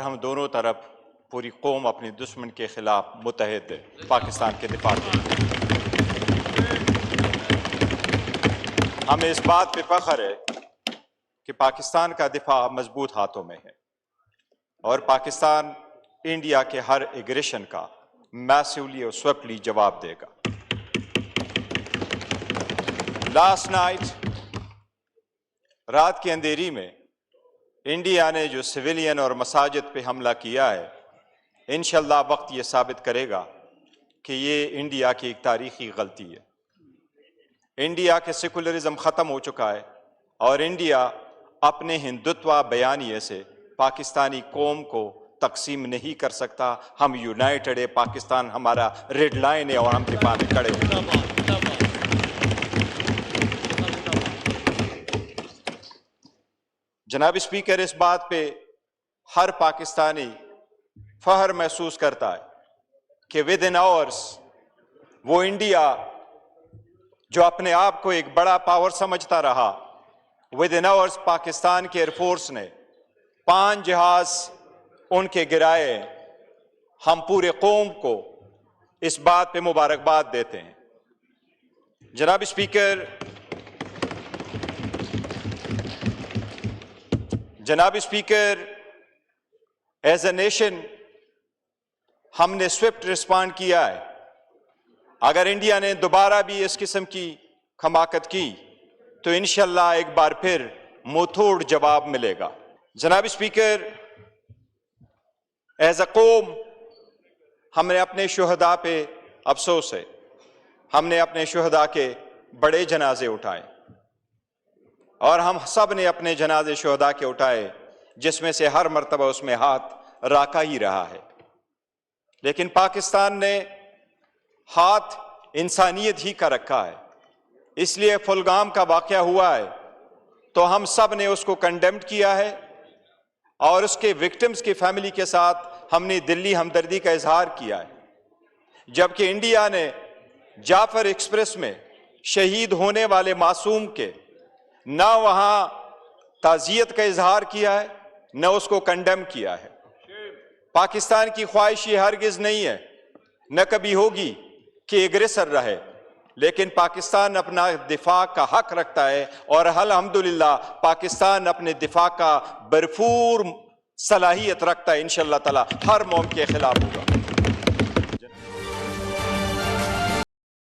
हम दोनों तरफ पूरी कौम अपने दुश्मन के खिलाफ मुत्तहिद है पाकिस्तान के दिफा के लिए। हमें इस बात पे फख्र है कि पाकिस्तान का दिफा मजबूत हाथों में है और पाकिस्तान इंडिया के हर एग्रेशन का मैसिवली और स्विफ्टली जवाब देगा। लास्ट नाइट, रात की अंधेरी में इंडिया ने जो सिविलियन और मसाजिद पे हमला किया है, इंशाअल्लाह वक्त ये साबित करेगा कि ये इंडिया की एक तारीखी गलती है। इंडिया के सेकुलरिज्म ख़त्म हो चुका है और इंडिया अपने हिंदुत्व बयानिए से पाकिस्तानी कौम को तकसीम नहीं कर सकता। हम यूनाइटेड है, पाकिस्तान हमारा रेड लाइन है और हम दिफा में खड़े हैं। जनाब स्पीकर, इस बात पे हर पाकिस्तानी फख्र महसूस करता है कि विद इन आवर्स वो इंडिया जो अपने आप को एक बड़ा पावर समझता रहा, विद इन आवर्स पाकिस्तान के एयरफोर्स ने 5 जहाज उनके गिराए। हम पूरे कौम को इस बात पे मुबारकबाद देते हैं। जनाब स्पीकर, एज ए नेशन हमने स्विफ्ट रिस्पॉन्ड किया है। अगर इंडिया ने दोबारा भी इस किस्म की खमाकत की तो इंशाअल्लाह एक बार फिर मुंहतोड़ जवाब मिलेगा। जनाब स्पीकर, एज ए कौम हमने अपने शुहदा पे अफसोस है। हमने अपने शुहदा के बड़े जनाजे उठाए और हम सब ने अपने जनाजे शुहदा के उठाए, जिसमें से हर मर्तबा उसमें हाथ राका ही रहा है। लेकिन पाकिस्तान ने हाथ इंसानियत ही का रखा है। इसलिए फुलगाम का वाक़या हुआ है तो हम सब ने उसको कंडेम्ड किया है और उसके विक्टिम्स की फैमिली के साथ हमने दिल्ली हमदर्दी का इजहार किया है। जबकि इंडिया ने जाफर एक्सप्रेस में शहीद होने वाले मासूम के ना वहां ताज़ियत का इजहार किया है, न उसको कंडेम किया है। पाकिस्तान की ख्वाहिश ये हरगिज नहीं है, न कभी होगी कि एग्रेसर रहे, लेकिन पाकिस्तान अपना दिफा का हक रखता है और अल्हम्दुलिल्लाह पाकिस्तान अपने दिफा का भरपूर सलाहियत रखता है। इंशाअल्लाह ताला हर मौम के खिलाफ होगा।